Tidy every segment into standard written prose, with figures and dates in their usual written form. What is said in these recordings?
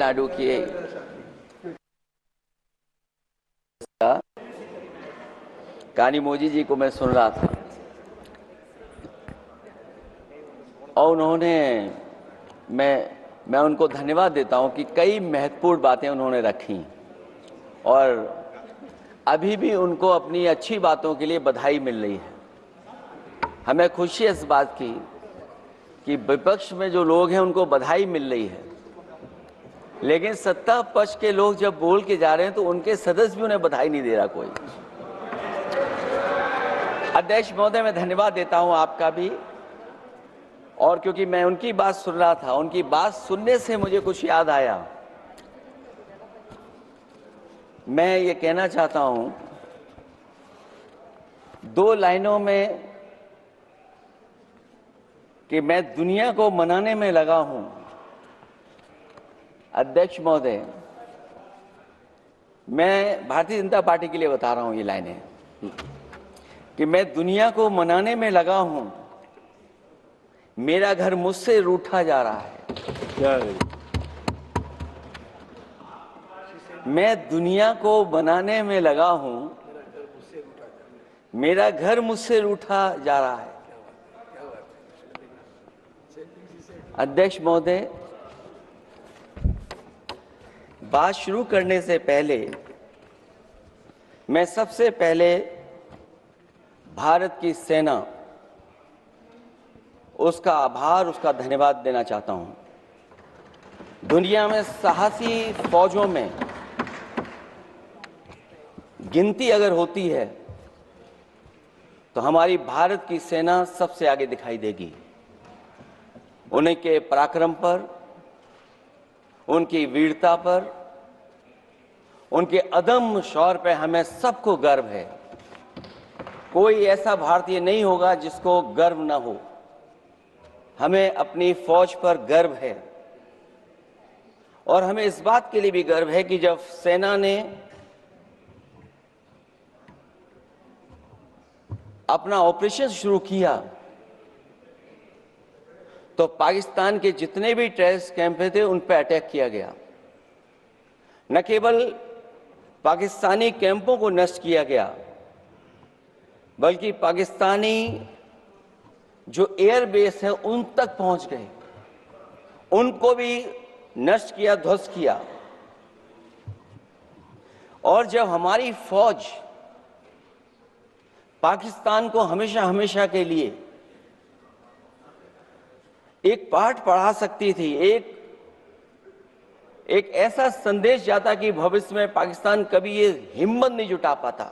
तमिलनाडु की कानिमोझी जी को मैं सुन रहा था और मैं उनको धन्यवाद देता हूं कि कई महत्वपूर्ण बातें उन्होंने रखी और अभी भी उनको अपनी अच्छी बातों के लिए बधाई मिल रही है। हमें खुशी है इस बात की कि विपक्ष में जो लोग हैं उनको बधाई मिल रही है, लेकिन सत्ता पक्ष के लोग जब बोल के जा रहे हैं तो उनके सदस्य भी उन्हें बधाई नहीं दे रहा कोई। अध्यक्ष महोदय, मैं धन्यवाद देता हूं आपका भी, और क्योंकि मैं उनकी बात सुन रहा था, उनकी बात सुनने से मुझे कुछ याद आया। मैं ये कहना चाहता हूं 2 लाइनों में कि मैं दुनिया को मनाने में लगा हूं। अध्यक्ष महोदय, मैं भारतीय जनता पार्टी के लिए बता रहा हूं ये लाइनें कि मैं दुनिया को मनाने में लगा हूं, मेरा घर मुझसे रूठा जा रहा है। मैं दुनिया को मनाने में लगा हूं, मेरा घर मुझसे रूठा जा रहा है। अध्यक्ष महोदय, बात शुरू करने से पहले मैं सबसे पहले भारत की सेना, उसका आभार, उसका धन्यवाद देना चाहता हूं। दुनिया में साहसी फौजों में गिनती अगर होती है तो हमारी भारत की सेना सबसे आगे दिखाई देगी। उनके पराक्रम पर, उनकी वीरता पर, उनके अदम्य शौर्य पर हमें सबको गर्व है। कोई ऐसा भारतीय नहीं होगा जिसको गर्व न हो। हमें अपनी फौज पर गर्व है और हमें इस बात के लिए भी गर्व है कि जब सेना ने अपना ऑपरेशन शुरू किया तो पाकिस्तान के जितने भी टेररिस्ट कैंप थे उन पर अटैक किया गया। न केवल पाकिस्तानी कैंपों को नष्ट किया गया, बल्कि पाकिस्तानी जो एयरबेस है उन तक पहुंच गए, उनको भी नष्ट किया, ध्वस्त किया। और जब हमारी फौज पाकिस्तान को हमेशा हमेशा के लिए एक पाठ पढ़ा सकती थी, एक ऐसा संदेश जाता कि भविष्य में पाकिस्तान कभी ये हिम्मत नहीं जुटा पाता,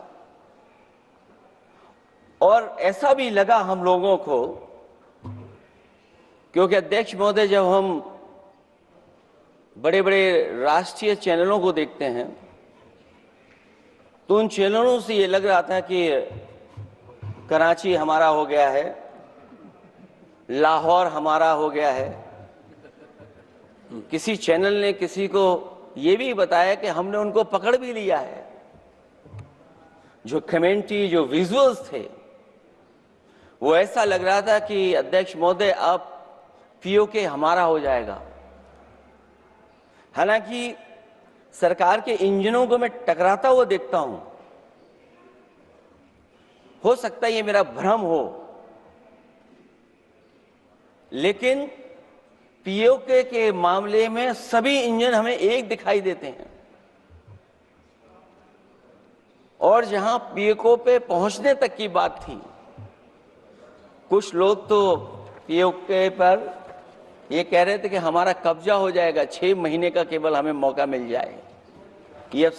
और ऐसा भी लगा हम लोगों को, क्योंकि अध्यक्ष महोदय, जब हम बड़े बड़े राष्ट्रीय चैनलों को देखते हैं तो उन चैनलों से ये लग रहा था कि कराची हमारा हो गया है, लाहौर हमारा हो गया है। किसी चैनल ने किसी को ये भी बताया कि हमने उनको पकड़ भी लिया है। जो कमेंट्री, जो विजुअल्स थे, वो ऐसा लग रहा था कि अध्यक्ष महोदय अब पीओके हमारा हो जाएगा। हालांकि सरकार के इंजनों को मैं टकराता हुआ देखता हूं। हो सकता है ये मेरा भ्रम हो, लेकिन पीओके के मामले में सभी इंजन हमें एक दिखाई देते हैं, और जहां पीओके पे पहुंचने तक की बात थी, कुछ लोग तो पीओके पर ये कह रहे थे कि हमारा कब्जा हो जाएगा, 6 महीने का केवल हमें मौका मिल जाए। ये अब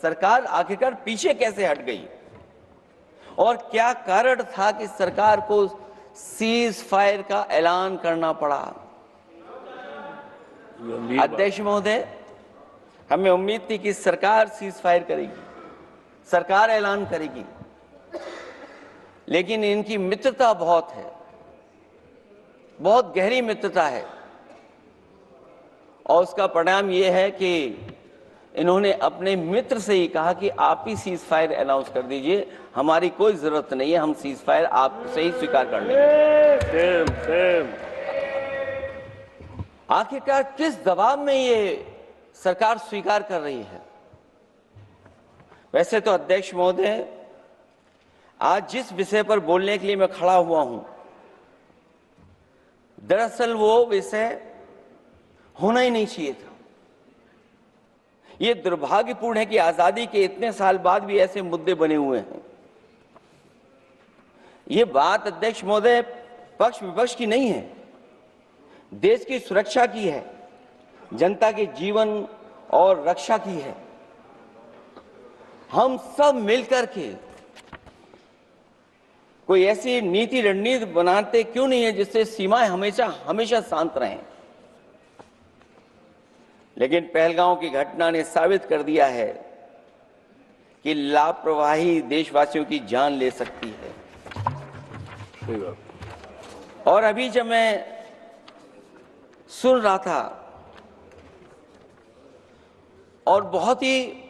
सरकार आखिरकार पीछे कैसे हट गई, और क्या कारण था कि सरकार को सीज फायर का ऐलान करना पड़ा? अध्यक्ष महोदय, हमें उम्मीद थी कि सरकार सीज फायर करेगी, सरकार ऐलान करेगी, लेकिन इनकी मित्रता बहुत है, बहुत गहरी मित्रता है, और उसका परिणाम यह है कि इन्होंने अपने मित्र से ही कहा कि आप ही सीज फायर अनाउंस कर दीजिए, हमारी कोई जरूरत नहीं है, हम सीज फायर आपसे ही स्वीकार कर लेंगे। आखिरकार किस दबाव में ये सरकार स्वीकार कर रही है। वैसे तो अध्यक्ष महोदय, आज जिस विषय पर बोलने के लिए मैं खड़ा हुआ हूं, दरअसल वो विषय होना ही नहीं चाहिए था। ये दुर्भाग्यपूर्ण है कि आजादी के इतने साल बाद भी ऐसे मुद्दे बने हुए हैं। ये बात अध्यक्ष महोदय पक्ष विपक्ष की नहीं है, देश की सुरक्षा की है, जनता के जीवन और रक्षा की है। हम सब मिलकर के कोई ऐसी नीति रणनीति बनाते क्यों नहीं है जिससे सीमाएं हमेशा हमेशा शांत रहें। लेकिन पहलगांव की घटना ने साबित कर दिया है कि लापरवाही देशवासियों की जान ले सकती है। और अभी जब मैं सुन रहा था और बहुत ही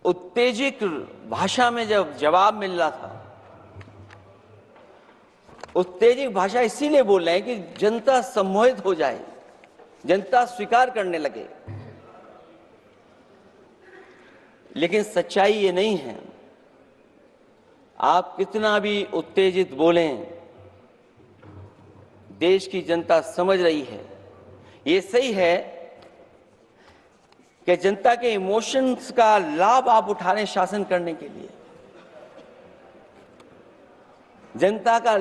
उत्तेजित भाषा में जब जवाब मिल रहा था, उत्तेजित भाषा इसीलिए बोल रहे हैं कि जनता सम्मोहित हो जाए, जनता स्वीकार करने लगे। लेकिन सच्चाई ये नहीं है। आप कितना भी उत्तेजित बोलें, देश की जनता समझ रही है। ये सही है कि जनता के इमोशंस का लाभ आप उठा रहे हैं शासन करने के लिए। जनता का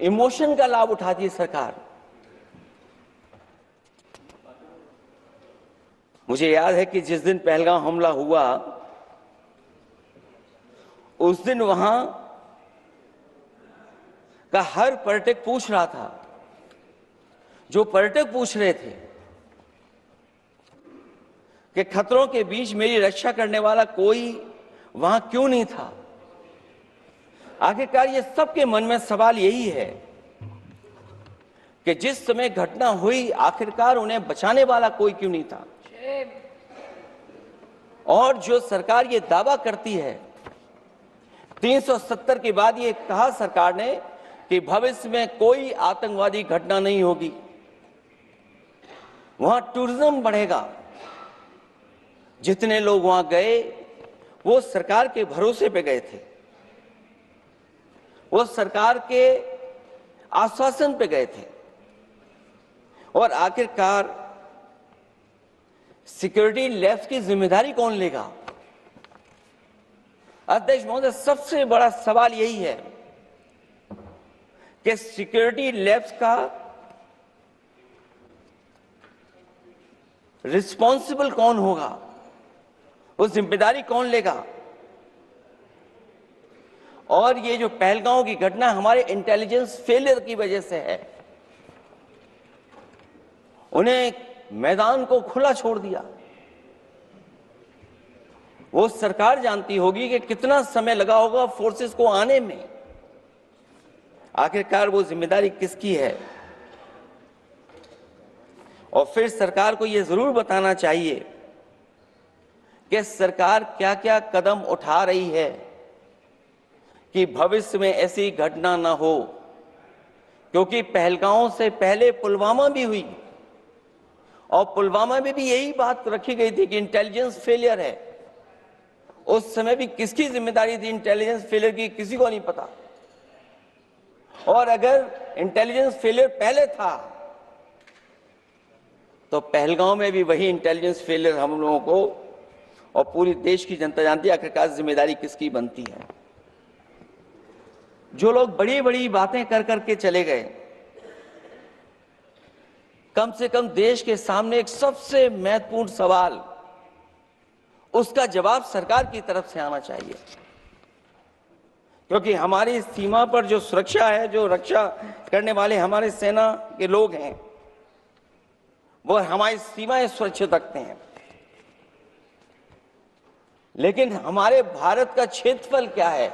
इमोशन का लाभ उठाती है सरकार। मुझे याद है कि जिस दिन पहलगाम हमला हुआ, उस दिन वहां का हर पर्यटक पूछ रहा था, जो पर्यटक पूछ रहे थे कि खतरों के बीच मेरी रक्षा करने वाला कोई वहां क्यों नहीं था। आखिरकार ये सबके मन में सवाल यही है कि जिस समय घटना हुई, आखिरकार उन्हें बचाने वाला कोई क्यों नहीं था। और जो सरकार ये दावा करती है, 370 के बाद ये कहा सरकार ने कि भविष्य में कोई आतंकवादी घटना नहीं होगी, वहां टूरिज्म बढ़ेगा। जितने लोग वहां गए वो सरकार के भरोसे पे गए थे, वो सरकार के आश्वासन पे गए थे। और आखिरकार सिक्योरिटी लैब्स की जिम्मेदारी कौन लेगा। अध्यक्ष महोदय, सबसे बड़ा सवाल यही है कि सिक्योरिटी लैब्स का रिस्पॉन्सिबल कौन होगा, वो जिम्मेदारी कौन लेगा। और ये जो पहलगांव की घटना हमारे इंटेलिजेंस फेलियर की वजह से है। उन्हें मैदान को खुला छोड़ दिया। वो सरकार जानती होगी कि कितना समय लगा होगा फोर्सेस को आने में। आखिरकार वो जिम्मेदारी किसकी है। और फिर सरकार को यह जरूर बताना चाहिए कि सरकार क्या क्या कदम उठा रही है कि भविष्य में ऐसी घटना ना हो। क्योंकि पहलगांव से पहले पुलवामा भी हुई और पुलवामा में भी यही बात रखी गई थी कि इंटेलिजेंस फेलियर है। उस समय भी किसकी जिम्मेदारी थी इंटेलिजेंस फेलियर की, किसी को नहीं पता। और अगर इंटेलिजेंस फेलियर पहले था तो पहलगांव में भी वही इंटेलिजेंस फेलियर हम लोगों को और पूरी देश की जनता जानती है आखिरकार जिम्मेदारी किसकी बनती है। जो लोग बड़ी बड़ी बातें कर करके चले गए, कम से कम देश के सामने एक सबसे महत्वपूर्ण सवाल, उसका जवाब सरकार की तरफ से आना चाहिए। क्योंकि हमारी सीमा पर जो सुरक्षा है, जो रक्षा करने वाले हमारे सेना के लोग हैं, वो हमारी सीमाएं सुरक्षित रखते हैं। लेकिन हमारे भारत का क्षेत्रफल क्या है,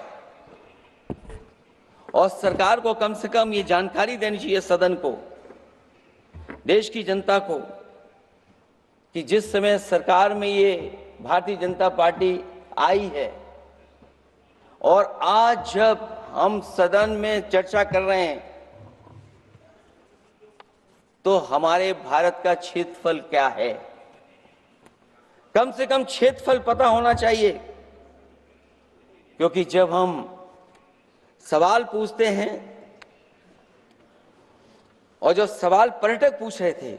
और सरकार को कम से कम ये जानकारी देनी चाहिए सदन को, देश की जनता को, कि जिस समय सरकार में ये भारतीय जनता पार्टी आई है और आज जब हम सदन में चर्चा कर रहे हैं तो हमारे भारत का क्षेत्रफल क्या है। कम से कम क्षेत्रफल पता होना चाहिए, क्योंकि जब हम सवाल पूछते हैं, और जो सवाल पर्यटक पूछ रहे थे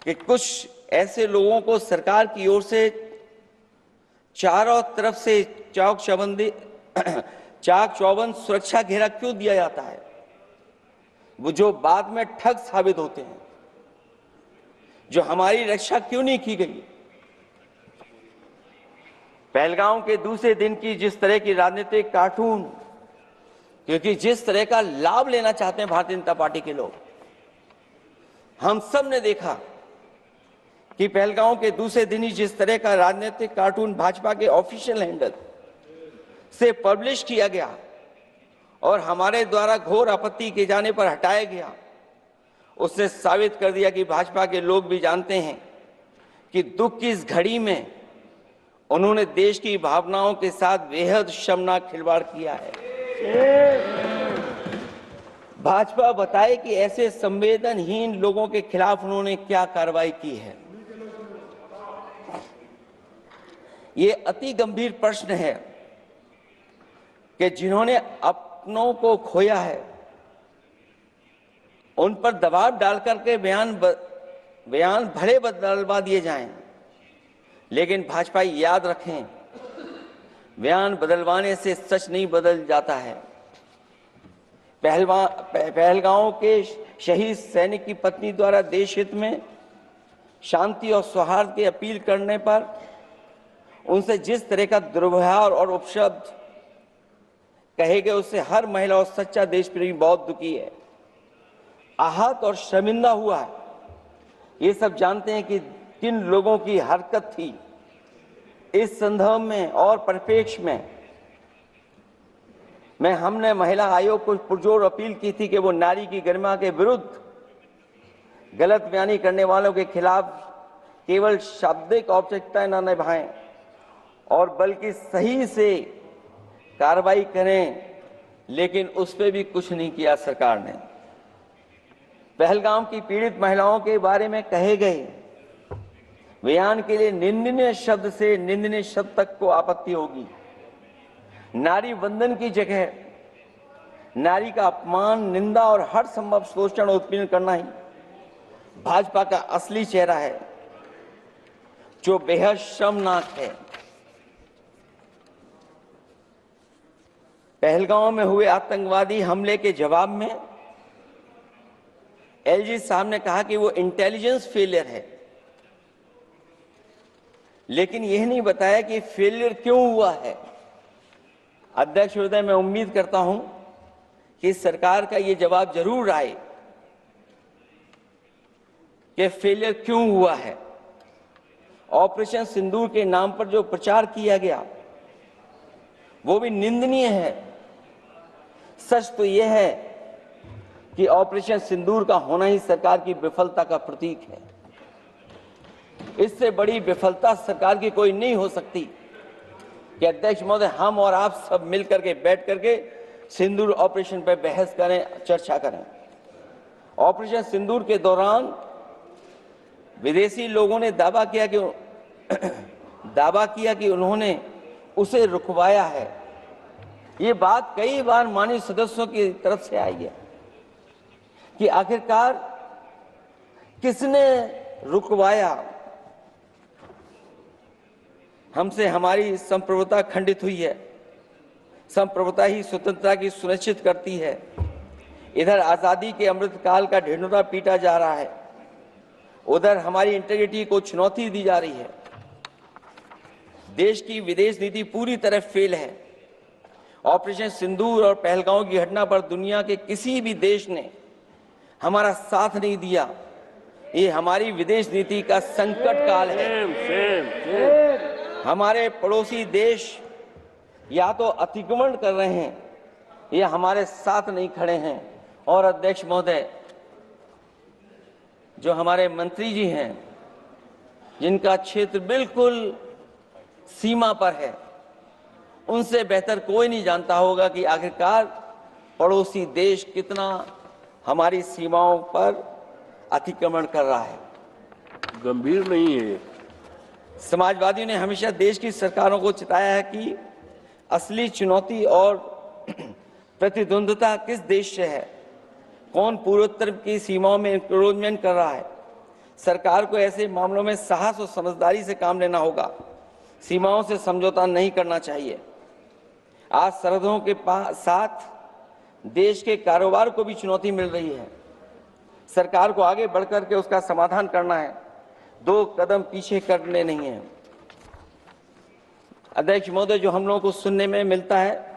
कि कुछ ऐसे लोगों को सरकार की ओर से चारों तरफ से चाक चौबंद सुरक्षा घेरा क्यों दिया जाता है, वो जो बाद में ठग साबित होते हैं, जो हमारी रक्षा क्यों नहीं की गई। पहलगाम के दूसरे दिन की जिस तरह की राजनीतिक कार्टून, क्योंकि जिस तरह का लाभ लेना चाहते हैं भारतीय जनता पार्टी के लोग, हम सब ने देखा कि पहलगाम के दूसरे दिन ही जिस तरह का राजनीतिक कार्टून भाजपा के ऑफिशियल हैंडल से पब्लिश किया गया और हमारे द्वारा घोर आपत्ति किए जाने पर हटाया गया, उसने साबित कर दिया कि भाजपा के लोग भी जानते हैं कि दुख की इस घड़ी में उन्होंने देश की भावनाओं के साथ बेहद शर्मनाक खिलवाड़ किया है। भाजपा बताए कि ऐसे संवेदनहीन लोगों के खिलाफ उन्होंने क्या कार्रवाई की है। ये अति गंभीर प्रश्न है कि जिन्होंने अपनों को खोया है उन पर दबाव डालकर के बयान भले बदलवा दिए जाएं, लेकिन भाजपा याद रखें, बयान बदलवाने से सच नहीं बदल जाता है। पहलगांव के शहीद सैनिक की पत्नी द्वारा देश हित में शांति और सौहार्द की अपील करने पर उनसे जिस तरह का दुर्व्यवहार और उपशब्द कहे गए, उससे हर महिला और सच्चा देश प्रेमी बहुत दुखी है, आहत और शर्मिंदा हुआ है। ये सब जानते हैं कि किन लोगों की हरकत थी। इस संदर्भ में और परिप्रेक्ष्य में हमने महिला आयोग को पुरजोर अपील की थी कि वो नारी की गरिमा के विरुद्ध गलत बयानी करने वालों के खिलाफ केवल शाब्दिक औपचारिकताएं न निभाएं और बल्कि सही से कार्रवाई करें, लेकिन उस पर भी कुछ नहीं किया सरकार ने। पहलगाम की पीड़ित महिलाओं के बारे में कहे गए बयान के लिए निंदनीय शब्द से निंदनीय शब्द तक को आपत्ति होगी। नारी वंदन की जगह नारी का अपमान, निंदा और हर संभव शोषण और उत्पीड़न करना ही भाजपा का असली चेहरा है, जो बेहद शर्मनाक है। पहलगाम में हुए आतंकवादी हमले के जवाब में एलजी साहब ने कहा कि वो इंटेलिजेंस फेलियर है, लेकिन यह नहीं बताया कि फेलियर क्यों हुआ है। अध्यक्ष महोदय, मैं उम्मीद करता हूं कि सरकार का यह जवाब जरूर आए कि फेलियर क्यों हुआ है। ऑपरेशन सिंदूर के नाम पर जो प्रचार किया गया वो भी निंदनीय है। सच तो यह है कि ऑपरेशन सिंदूर का होना ही सरकार की विफलता का प्रतीक है। इससे बड़ी विफलता सरकार की कोई नहीं हो सकती कि अध्यक्ष महोदय, हम और आप सब मिलकर के बैठ करके सिंदूर ऑपरेशन पर बहस करें, चर्चा करें। ऑपरेशन सिंदूर के दौरान विदेशी लोगों ने दावा किया कि उन्होंने उसे रुकवाया है। ये बात कई बार माननीय सदस्यों की तरफ से आई है कि आखिरकार किसने रुकवाया। हमसे हमारी संप्रभुता खंडित हुई है। संप्रभुता ही स्वतंत्रता की सुनिश्चित करती है। इधर आजादी के अमृतकाल का ढिंढोरा पीटा जा रहा है, उधर हमारी इंटीग्रिटी को चुनौती दी जा रही है। देश की विदेश नीति पूरी तरह फेल है। ऑपरेशन सिंदूर और पहलगाम की घटना पर दुनिया के किसी भी देश ने हमारा साथ नहीं दिया। ये हमारी विदेश नीति का संकट काल है। हमारे पड़ोसी देश या तो अतिक्रमण कर रहे हैं या हमारे साथ नहीं खड़े हैं। और अध्यक्ष महोदय, जो हमारे मंत्री जी हैं, जिनका क्षेत्र बिल्कुल सीमा पर है, उनसे बेहतर कोई नहीं जानता होगा कि आखिरकार पड़ोसी देश कितना हमारी सीमाओं पर अतिक्रमण कर रहा है। गंभीर नहीं है। समाजवादियों ने हमेशा देश की सरकारों को चिताया है कि असली चुनौती और प्रतिद्वंद्विता किस देश से है, कौन पूर्वोत्तर की सीमाओं में इंक्रोचमेंट कर रहा है। सरकार को ऐसे मामलों में साहस और समझदारी से काम लेना होगा, सीमाओं से समझौता नहीं करना चाहिए। आज सरहदों के साथ देश के कारोबार को भी चुनौती मिल रही है। सरकार को आगे बढ़कर के उसका समाधान करना है, दो कदम पीछे करने नहीं है। अध्यक्ष महोदय, जो हम लोगों को सुनने में मिलता है,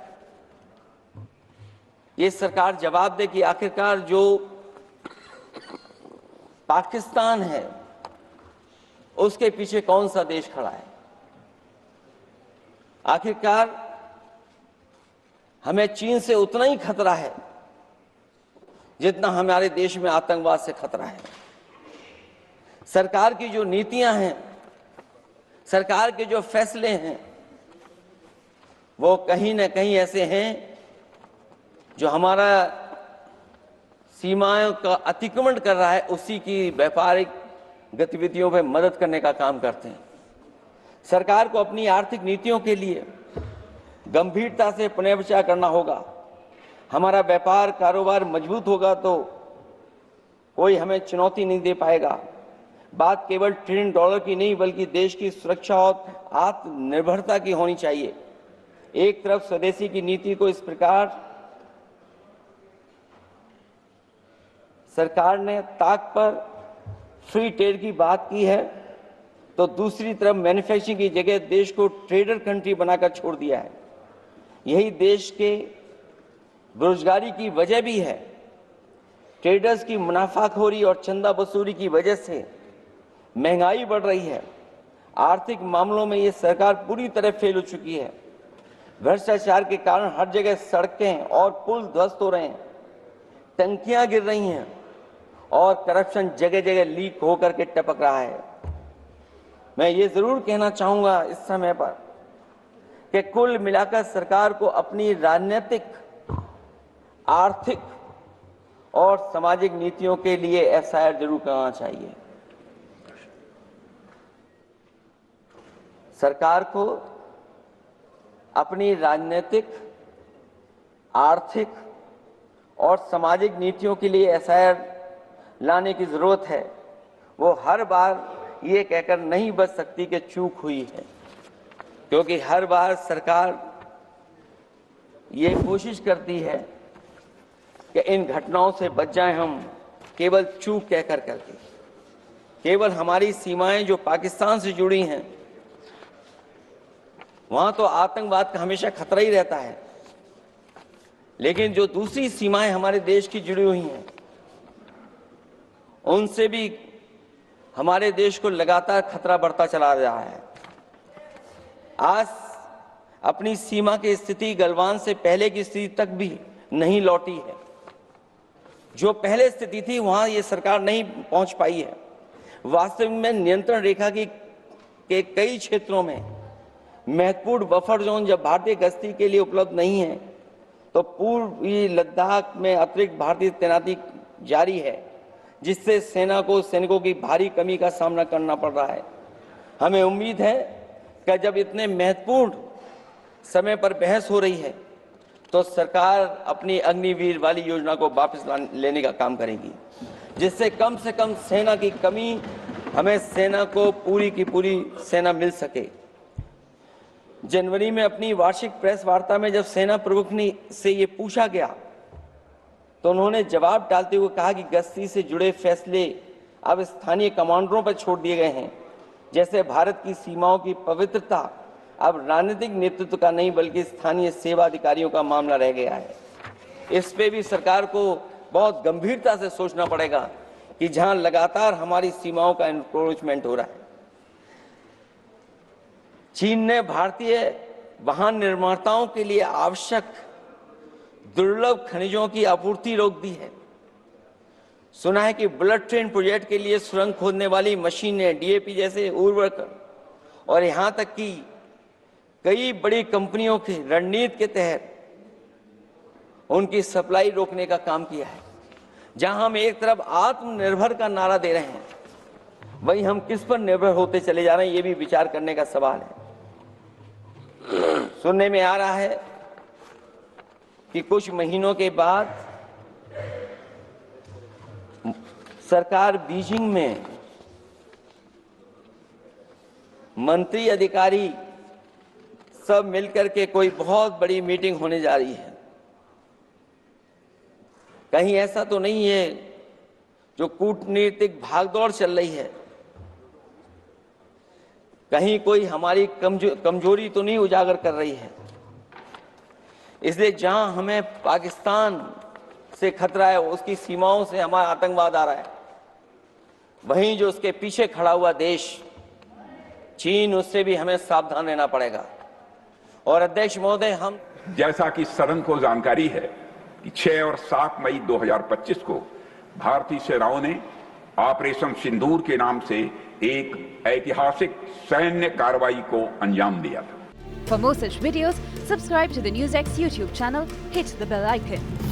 ये सरकार जवाब दे कि आखिरकार जो पाकिस्तान है उसके पीछे कौन सा देश खड़ा है। आखिरकार हमें चीन से उतना ही खतरा है जितना हमारे देश में आतंकवाद से खतरा है। सरकार की जो नीतियां हैं, सरकार के जो फैसले हैं, वो कहीं न कहीं ऐसे हैं जो हमारा सीमाओं का अतिक्रमण कर रहा है, उसी की व्यापारिक गतिविधियों में मदद करने का काम करते हैं। सरकार को अपनी आर्थिक नीतियों के लिए गंभीरता से पुनर्विचार करना होगा। हमारा व्यापार कारोबार मजबूत होगा तो कोई हमें चुनौती नहीं दे पाएगा। बात केवल $1 ट्रिलियन की नहीं बल्कि देश की सुरक्षा और आत्मनिर्भरता की होनी चाहिए। एक तरफ स्वदेशी की नीति को इस प्रकार सरकार ने ताक पर फ्री ट्रेड की बात की है, तो दूसरी तरफ मैन्युफैक्चरिंग की जगह देश को ट्रेडर कंट्री बनाकर छोड़ दिया है। यही देश के बेरोजगारी की वजह भी है। ट्रेडर्स की मुनाफाखोरी और चंदा वसूली की वजह से महंगाई बढ़ रही है। आर्थिक मामलों में ये सरकार पूरी तरह फेल हो चुकी है। भ्रष्टाचार के कारण हर जगह सड़कें और पुल ध्वस्त हो रहे हैं, टंकियां गिर रही हैं और करप्शन जगह जगह लीक होकर के टपक रहा है। मैं ये जरूर कहना चाहूंगा इस समय पर कि कुल मिलाकर सरकार को अपनी राजनीतिक, आर्थिक और सामाजिक नीतियों के लिए एफआईआर जरूर करना चाहिए। सरकार को अपनी राजनीतिक, आर्थिक और सामाजिक नीतियों के लिए एफआईआर लाने की जरूरत है। वो हर बार ये कहकर नहीं बच सकती कि चूक हुई है, क्योंकि हर बार सरकार ये कोशिश करती है कि इन घटनाओं से बच जाएं हम, केवल चूक कहकर करके। केवल हमारी सीमाएं जो पाकिस्तान से जुड़ी हैं, वहां तो आतंकवाद का हमेशा खतरा ही रहता है, लेकिन जो दूसरी सीमाएं हमारे देश की जुड़ी हुई हैं, उनसे भी हमारे देश को लगातार खतरा बढ़ता चला रहा है। आज अपनी सीमा की स्थिति गलवान से पहले की स्थिति तक भी नहीं लौटी है। जो पहले स्थिति थी वहां ये सरकार नहीं पहुंच पाई है। वास्तविक में नियंत्रण रेखा के कई क्षेत्रों में महत्वपूर्ण बफर जोन जब भारतीय गश्ती के लिए उपलब्ध नहीं है, तो पूर्वी लद्दाख में अतिरिक्त भारतीय तैनाती जारी है, जिससे सेना को सैनिकों की भारी कमी का सामना करना पड़ रहा है। हमें उम्मीद है कि जब इतने महत्वपूर्ण समय पर बहस हो रही है, तो सरकार अपनी अग्निवीर वाली योजना को वापस लेने का काम करेगी, जिससे कम से कम सेना की कमी, हमें सेना को पूरी की पूरी सेना मिल सके। जनवरी में अपनी वार्षिक प्रेस वार्ता में जब सेना प्रमुख ने से ये पूछा गया, तो उन्होंने जवाब डालते हुए कहा कि गश्ती से जुड़े फैसले अब स्थानीय कमांडरों पर छोड़ दिए गए हैं। जैसे भारत की सीमाओं की पवित्रता अब राजनीतिक नेतृत्व का नहीं बल्कि स्थानीय सेवा अधिकारियों का मामला रह गया है। इस पे भी सरकार को बहुत गंभीरता से सोचना पड़ेगा कि जहां लगातार हमारी सीमाओं का एनक्रोचमेंट हो रहा है। चीन ने भारतीय वाहन निर्माताओं के लिए आवश्यक दुर्लभ खनिजों की आपूर्ति रोक दी है। सुना है कि बुलेट ट्रेन प्रोजेक्ट के लिए सुरंग खोदने वाली मशीनें, डीएपी जैसे उर्वरक और यहां तक कि कई बड़ी कंपनियों की रणनीति के तहत उनकी सप्लाई रोकने का काम किया है। जहां हम एक तरफ आत्मनिर्भर का नारा दे रहे हैं, वहीं हम किस पर निर्भर होते चले जा रहे हैं, ये भी विचार करने का सवाल है। सुनने में आ रहा है कि कुछ महीनों के बाद सरकार बीजिंग में मंत्री अधिकारी सब मिलकर के कोई बहुत बड़ी मीटिंग होने जा रही है। कहीं ऐसा तो नहीं है जो कूटनीतिक भागदौड़ चल रही है, कहीं कोई हमारी कमजोरी तो नहीं उजागर कर रही है। इसलिए जहां हमें पाकिस्तान से खतरा है, उसकी सीमाओं से हमारा आतंकवाद आ रहा है, वहीं जो उसके पीछे खड़ा हुआ देश चीन, उससे भी हमें सावधान रहना पड़ेगा। और अध्यक्ष महोदय, हम जैसा कि सदन को जानकारी है कि 6 और 7 मई 2025 को भारतीय सेनाओं ने ऑपरेशन सिंदूर के नाम से एक ऐतिहासिक सैन्य कार्रवाई को अंजाम दिया था। For more such videos, subscribe to the NewsX YouTube channel, hit the bell icon.